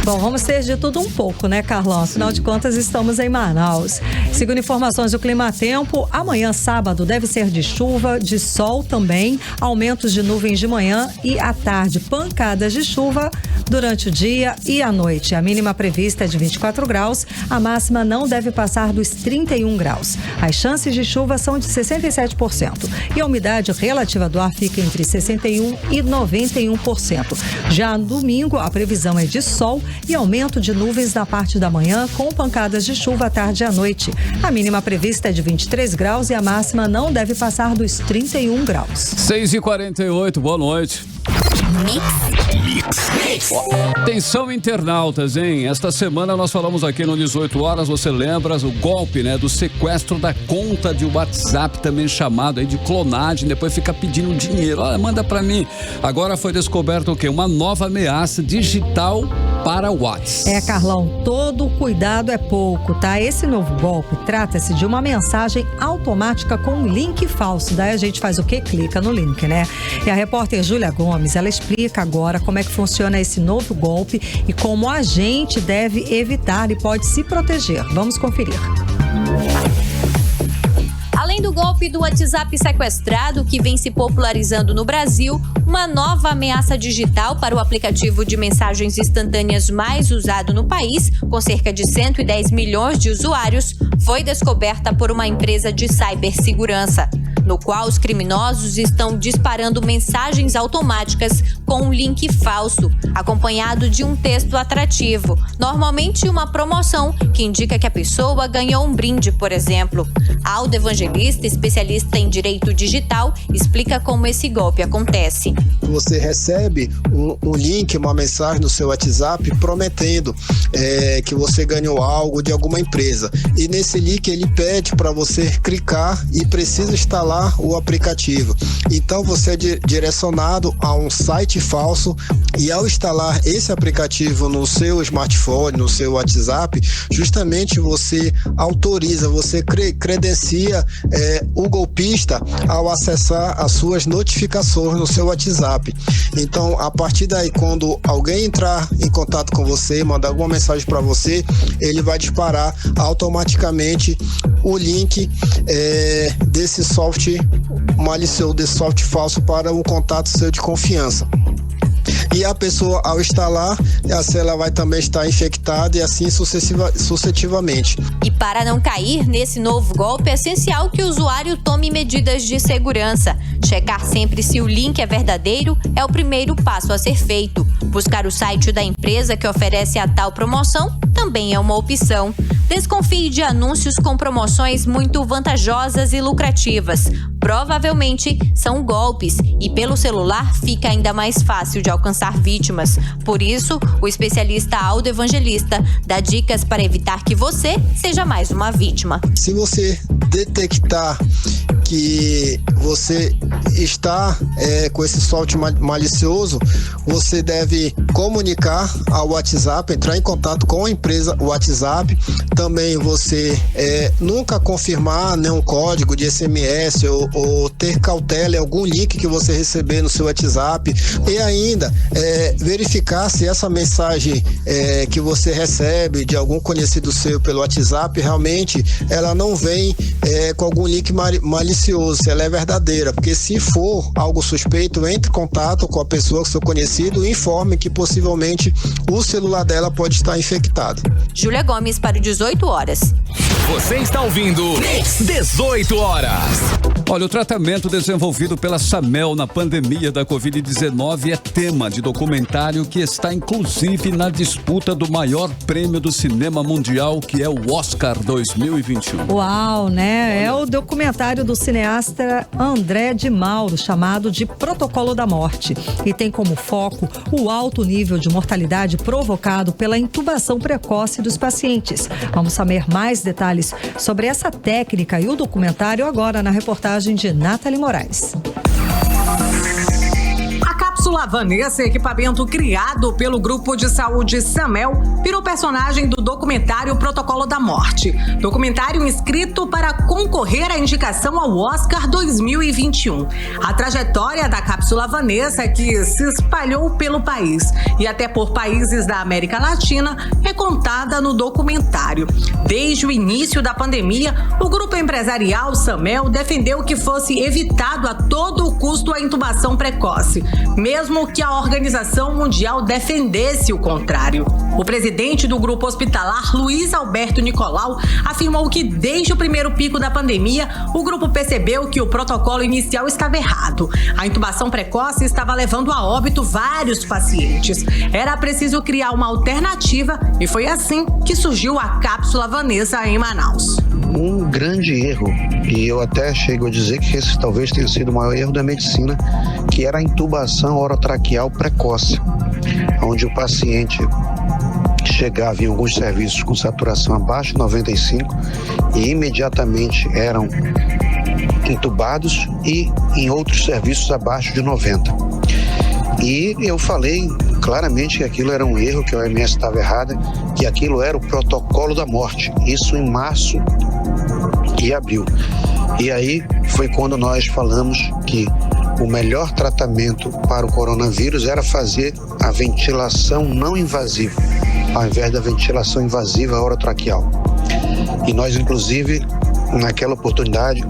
Bom, vamos ter de tudo um pouco, né, Carlão? Afinal de contas, estamos em Manaus. Segundo informações do Climatempo, amanhã, sábado, deve ser de chuva, de sol também, aumentos de nuvens de manhã e à tarde, pancadas de chuva durante o dia e à noite. A mínima prevista é de 24 graus, a máxima não deve passar dos 31 graus. As chances de chuva são de 67% e a umidade relativa do ar fica entre 61% e 91%. Já no domingo, a previsão é de sol e aumento de nuvens na parte da manhã, com pancadas de chuva à tarde e à noite. A mínima prevista é de 23 graus e a máxima não deve passar dos 31 graus. 6h48, boa noite. Atenção, internautas, Esta semana nós falamos aqui no 18 horas, você lembra o golpe, do sequestro da conta de WhatsApp, também chamado aí de clonagem, depois fica pedindo dinheiro, manda pra mim. Agora foi descoberto o quê? Uma nova ameaça digital para o WhatsApp. Carlão, todo cuidado é pouco, tá? Esse novo golpe trata-se de uma mensagem automática com um link falso. Daí a gente faz o quê? Clica no link, né? E a repórter Júlia Gomes, ela explica agora como é que funciona esse novo golpe e como a gente deve evitar e pode se proteger. Vamos conferir. Além do golpe do WhatsApp sequestrado, que vem se popularizando no Brasil, uma nova ameaça digital para o aplicativo de mensagens instantâneas mais usado no país, com cerca de 110 milhões de usuários, foi descoberta por uma empresa de cibersegurança, no qual os criminosos estão disparando mensagens automáticas com um link falso, acompanhado de um texto atrativo, normalmente uma promoção que indica que a pessoa ganhou um brinde, por exemplo. Aldo Evangelista, especialista em direito digital, explica como esse golpe acontece. Você recebe um link, uma mensagem no seu WhatsApp prometendo que você ganhou algo de alguma empresa. E nesse link ele pede para você clicar e precisa instalar o aplicativo. Então você é direcionado a um site falso e ao instalar esse aplicativo no seu smartphone, no seu WhatsApp, justamente você autoriza, você credencia o golpista ao acessar as suas notificações no seu WhatsApp. Então, a partir daí, quando alguém entrar em contato com você, mandar alguma mensagem para você, ele vai disparar automaticamente o link desse software malicioso, desse software falso para um contato seu de confiança. E a pessoa, ao instalar, ela vai também estar infectada e assim sucessivamente. E para não cair nesse novo golpe, é essencial que o usuário tome medidas de segurança. Checar sempre se o link é verdadeiro é o primeiro passo a ser feito. Buscar o site da empresa que oferece a tal promoção também é uma opção. Desconfie de anúncios com promoções muito vantajosas e lucrativas. Provavelmente são golpes e pelo celular fica ainda mais fácil de alcançar vítimas. Por isso, o especialista Aldo Evangelista dá dicas para evitar que você seja mais uma vítima. Se você detectar que você está com esse sorte malicioso, você deve comunicar ao WhatsApp, entrar em contato com a empresa WhatsApp. Também você nunca confirmar nenhum código de SMS ou ter cautela em algum link que você receber no seu WhatsApp. E ainda verificar se essa mensagem que você recebe de algum conhecido seu pelo WhatsApp, realmente ela não vem com algum link malicioso, se ela é verdadeira, porque se for algo suspeito, entre em contato com a pessoa, com seu conhecido, e informe que possivelmente o celular dela pode estar infectado. Júlia Gomes para o 18 horas. Você está ouvindo 18 horas. Olha, o tratamento desenvolvido pela Samel na pandemia da Covid-19 é tema de documentário que está inclusive na disputa do maior prêmio do cinema mundial, que é o Oscar 2021. Uau, né? É o documentário do cineasta André de Mauro, chamado de Protocolo da Morte, e tem como foco o alto nível de mortalidade provocado pela intubação precoce dos pacientes. Vamos saber mais detalhes sobre essa técnica e o documentário agora na reportagem de Nathalie Moraes. Cápsula Vanessa, equipamento criado pelo Grupo de Saúde Samel, virou personagem do documentário Protocolo da Morte. Documentário inscrito para concorrer à indicação ao Oscar 2021. A trajetória da Cápsula Vanessa, que se espalhou pelo país e até por países da América Latina, é contada no documentário. Desde o início da pandemia, o grupo empresarial Samel defendeu que fosse evitado a todo custo a intubação precoce, mesmo que a Organização Mundial defendesse o contrário. O presidente do grupo hospitalar, Luiz Alberto Nicolau, afirmou que desde o primeiro pico da pandemia, o grupo percebeu que o protocolo inicial estava errado. A intubação precoce estava levando a óbito vários pacientes. Era preciso criar uma alternativa e foi assim que surgiu a Cápsula Vanessa em Manaus. Um grande erro, e eu até chego a dizer que esse talvez tenha sido o maior erro da medicina, que era a intubação orotraqueal precoce, onde o paciente chegava em alguns serviços com saturação abaixo de 95 e imediatamente eram intubados e em outros serviços abaixo de 90. E eu falei claramente que aquilo era um erro, que a OMS estava errada, que aquilo era o protocolo da morte, isso em março e abril. E aí foi quando nós falamos que o melhor tratamento para o coronavírus era fazer a ventilação não invasiva, ao invés da ventilação invasiva orotraqueal. E nós, inclusive, naquela oportunidade,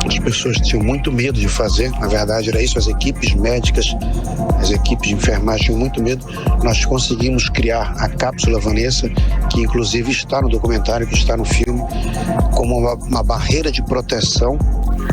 as pessoas tinham muito medo de fazer, na verdade era isso, as equipes médicas, as equipes de enfermagem tinham muito medo. Nós conseguimos criar a Cápsula Vanessa, que inclusive está no documentário, que está no filme, como uma barreira de proteção.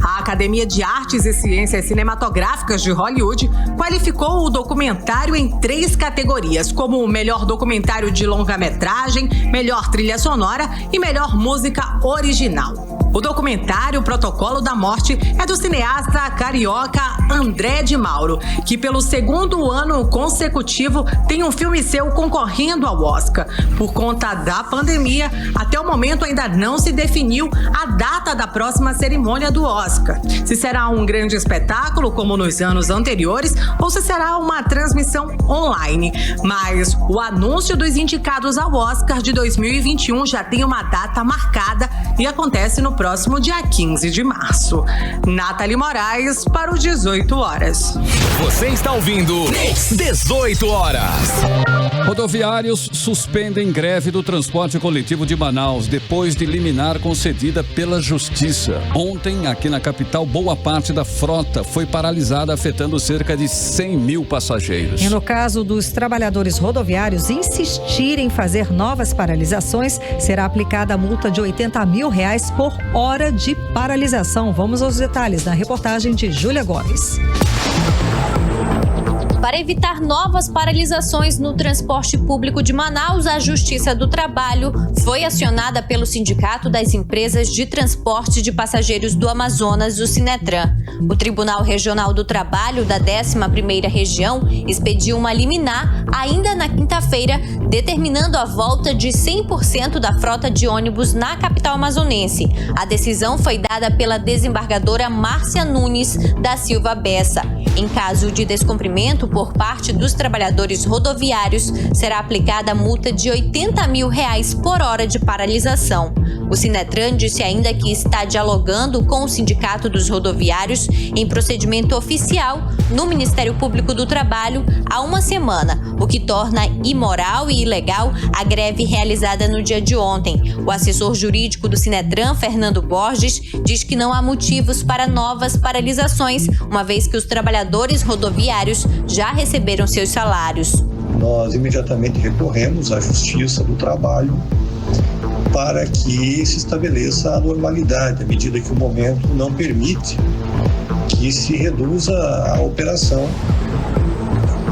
A Academia de Artes e Ciências Cinematográficas de Hollywood qualificou o documentário em 3 categorias, como o melhor documentário de longa-metragem, melhor trilha sonora e melhor música original. O documentário Protocolo da Morte é do cineasta carioca André de Mauro, que pelo 2º ano consecutivo tem um filme seu concorrendo ao Oscar. Por conta da pandemia, até o momento ainda não se definiu a data da próxima cerimônia do Oscar. Se será um grande espetáculo, como nos anos anteriores, ou se será uma transmissão online. Mas o anúncio dos indicados ao Oscar de 2021 já tem uma data marcada e acontece no próximo dia 15 de março. Nathalie Moraes para o 18 horas. Você está ouvindo 18 horas. Rodoviários suspendem greve do transporte coletivo de Manaus depois de liminar concedida pela Justiça. Ontem, aqui na capital, boa parte da frota foi paralisada, afetando cerca de 100 mil passageiros. E no caso dos trabalhadores rodoviários insistirem em fazer novas paralisações, será aplicada a multa de R$80 mil por hora de paralisação. Vamos aos detalhes na reportagem de Júlia Gomes. Para evitar novas paralisações no transporte público de Manaus, a Justiça do Trabalho foi acionada pelo Sindicato das Empresas de Transporte de Passageiros do Amazonas, o Sinetran. O Tribunal Regional do Trabalho da 11ª Região expediu uma liminar ainda na quinta-feira, determinando a volta de 100% da frota de ônibus na capital amazonense. A decisão foi dada pela desembargadora Márcia Nunes da Silva Bessa. Em caso de descumprimento por parte dos trabalhadores rodoviários, será aplicada multa de R$80 mil por hora de paralisação. O Sinetran disse ainda que está dialogando com o Sindicato dos Rodoviários em procedimento oficial no Ministério Público do Trabalho há uma semana, o que torna imoral e ilegal a greve realizada no dia de ontem. O assessor jurídico do Sinetran, Fernando Borges, diz que não há motivos para novas paralisações, uma vez que os trabalhadores rodoviários já receberam seus salários. Nós imediatamente recorremos à Justiça do Trabalho para que se estabeleça a normalidade, à medida que o momento não permite que se reduza a operação,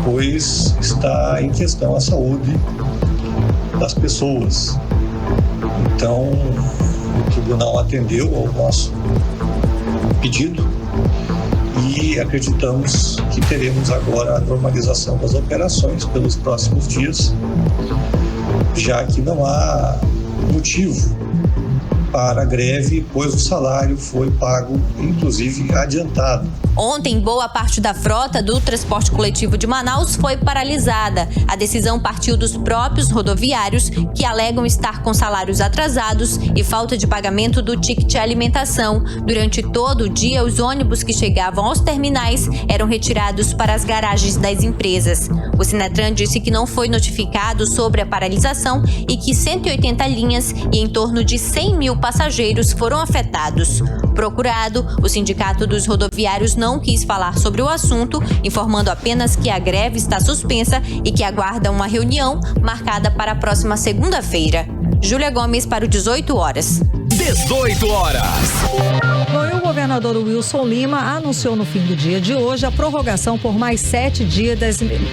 pois está em questão a saúde das pessoas. Então, o tribunal atendeu ao nosso pedido e acreditamos que teremos agora a normalização das operações pelos próximos dias, já que não há motivo para a greve, pois o salário foi pago, inclusive adiantado. Ontem, boa parte da frota do transporte coletivo de Manaus foi paralisada. A decisão partiu dos próprios rodoviários, que alegam estar com salários atrasados e falta de pagamento do ticket alimentação. Durante todo o dia, os ônibus que chegavam aos terminais eram retirados para as garagens das empresas. O Sinetran disse que não foi notificado sobre a paralisação e que 180 linhas e em torno de 100 mil passageiros foram afetados. Procurado, o Sindicato dos Rodoviários não quis falar sobre o assunto, informando apenas que a greve está suspensa e que aguarda uma reunião marcada para a próxima segunda-feira. Júlia Gomes para o 18 horas. 18 horas. O governador Wilson Lima anunciou no fim do dia de hoje a prorrogação por mais 7 dias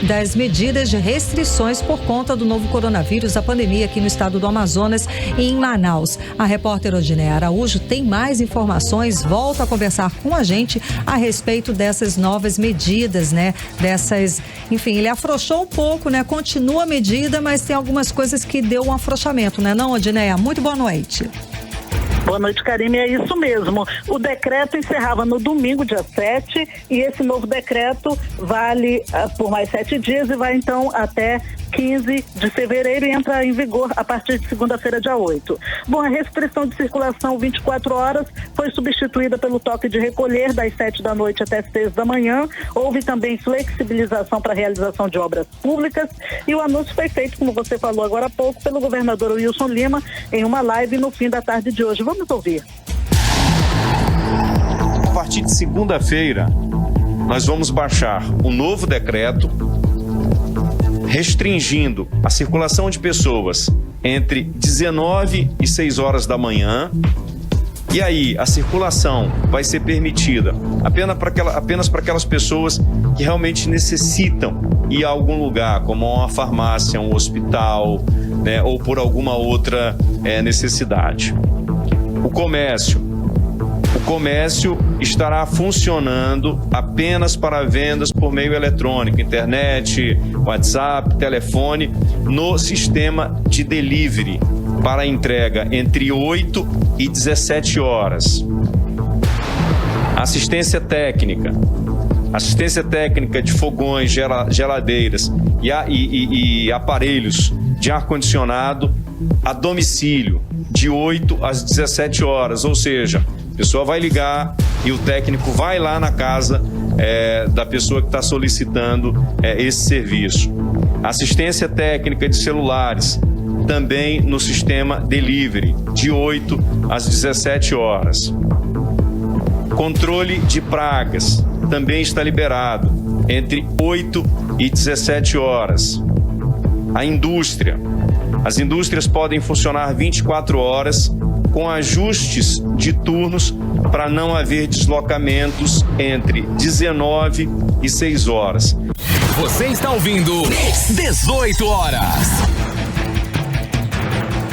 das medidas de restrições por conta do novo coronavírus, a pandemia aqui no estado do Amazonas e em Manaus. A repórter Odineia Araújo tem mais informações, volta a conversar com a gente a respeito dessas novas medidas, né? Enfim, ele afrouxou um pouco, né? Continua a medida, mas tem algumas coisas que deu um afrouxamento, né? Não, Odineia? Muito boa noite. Boa noite, Karine, é isso mesmo. O decreto encerrava no domingo, dia 7, e esse novo decreto vale por mais 7 dias e vai então até 15 de fevereiro e entra em vigor a partir de segunda-feira, dia 8. Bom, a restrição de circulação 24 horas foi substituída pelo toque de recolher das 7 da noite até as 6 da manhã. Houve também flexibilização para a realização de obras públicas e o anúncio foi feito, como você falou agora há pouco, pelo governador Wilson Lima em uma live no fim da tarde de hoje. Vamos ouvir. A partir de segunda-feira, nós vamos baixar um novo decreto restringindo a circulação de pessoas entre 19 e 6 horas da manhã. E aí, a circulação vai ser permitida apenas para aquelas pessoas que realmente necessitam ir a algum lugar, como uma farmácia, um hospital, né, ou por alguma outra necessidade. O comércio estará funcionando apenas para vendas por meio eletrônico, internet, WhatsApp, telefone, no sistema de delivery, para entrega entre 8 e 17 horas. Assistência técnica de fogões, geladeiras e aparelhos de ar-condicionado a domicílio, de 8 às 17 horas, ou seja, a pessoa vai ligar e o técnico vai lá na casa da pessoa que está solicitando esse serviço. Assistência técnica de celulares, também no sistema delivery, de 8 às 17 horas. Controle de pragas, também está liberado, entre 8 e 17 horas. As indústrias podem funcionar 24 horas, com ajustes de turnos para não haver deslocamentos entre 19 e 6 horas. Você está ouvindo 18 horas.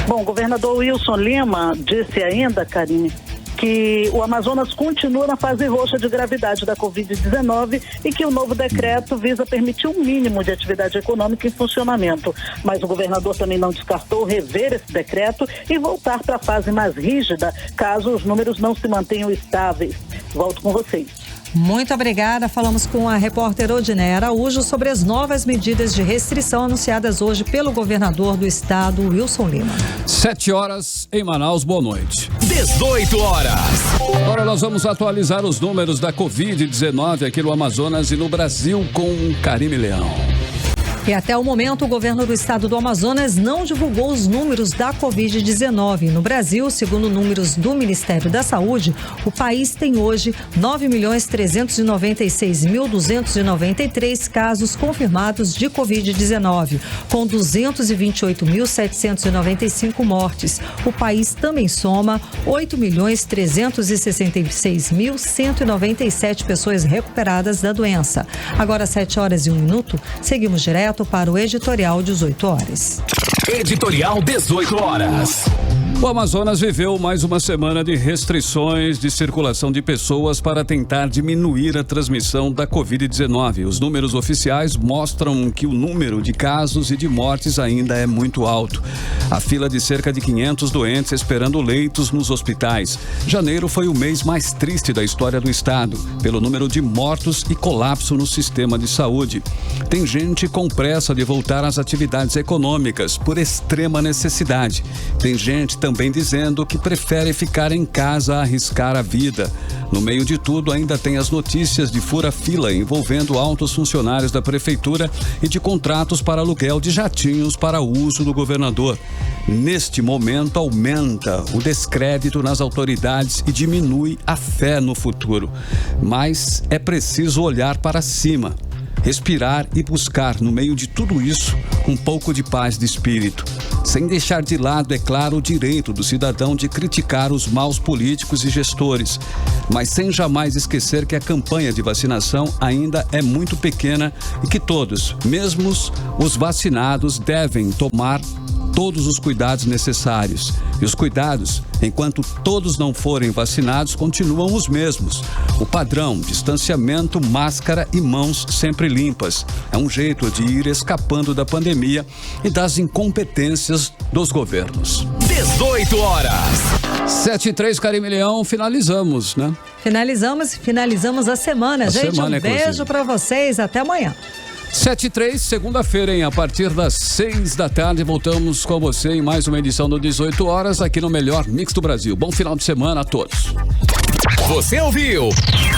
Bom, o governador Wilson Lima disse ainda, Karine, que o Amazonas continua na fase roxa de gravidade da Covid-19 e que o novo decreto visa permitir um mínimo de atividade econômica em funcionamento. Mas o governador também não descartou rever esse decreto e voltar para a fase mais rígida, caso os números não se mantenham estáveis. Volto com vocês. Muito obrigada. Falamos com a repórter Odiné Araújo sobre as novas medidas de restrição anunciadas hoje pelo governador do estado, Wilson Lima. 7 horas em Manaus, boa noite. 18 horas. Agora nós vamos atualizar os números da Covid-19 aqui no Amazonas e no Brasil com Karime Leão. E até o momento, o governo do estado do Amazonas não divulgou os números da Covid-19. No Brasil, segundo números do Ministério da Saúde, o país tem hoje 9.396.293 casos confirmados de Covid-19, com 228.795 mortes. O país também soma 8.366.197 pessoas recuperadas da doença. Agora, 7 horas e 1 minuto, seguimos direto para o editorial 18 horas. Editorial 18 horas. O Amazonas viveu mais uma semana de restrições de circulação de pessoas para tentar diminuir a transmissão da Covid-19. Os números oficiais mostram que o número de casos e de mortes ainda é muito alto. A fila de cerca de 500 doentes esperando leitos nos hospitais. Janeiro foi o mês mais triste da história do estado, pelo número de mortos e colapso no sistema de saúde. Tem gente com pressa de voltar às atividades econômicas, por extrema necessidade. Tem gente também dizendo que prefere ficar em casa a arriscar a vida. No meio de tudo, ainda tem as notícias de fura-fila envolvendo altos funcionários da prefeitura e de contratos para aluguel de jatinhos para uso do governador. Neste momento, aumenta o descrédito nas autoridades e diminui a fé no futuro. Mas é preciso olhar para cima, respirar e buscar, no meio de tudo isso, um pouco de paz de espírito. Sem deixar de lado, é claro, o direito do cidadão de criticar os maus políticos e gestores, mas sem jamais esquecer que a campanha de vacinação ainda é muito pequena e que todos, mesmo os vacinados, devem tomar todos os cuidados necessários. E os cuidados, enquanto todos não forem vacinados, continuam os mesmos. O padrão, distanciamento, máscara e mãos sempre limpas. É um jeito de ir escapando da pandemia e das incompetências dos governos. 18 horas. 7h03, Karime Leão, finalizamos, né? Finalizamos a semana, gente. Um beijo para vocês, até amanhã. 7h03, segunda-feira, hein? A partir das 6 da tarde, voltamos com você em mais uma edição do 18 horas, aqui no melhor Mix do Brasil. Bom final de semana a todos. Você ouviu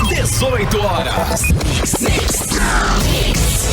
18 horas.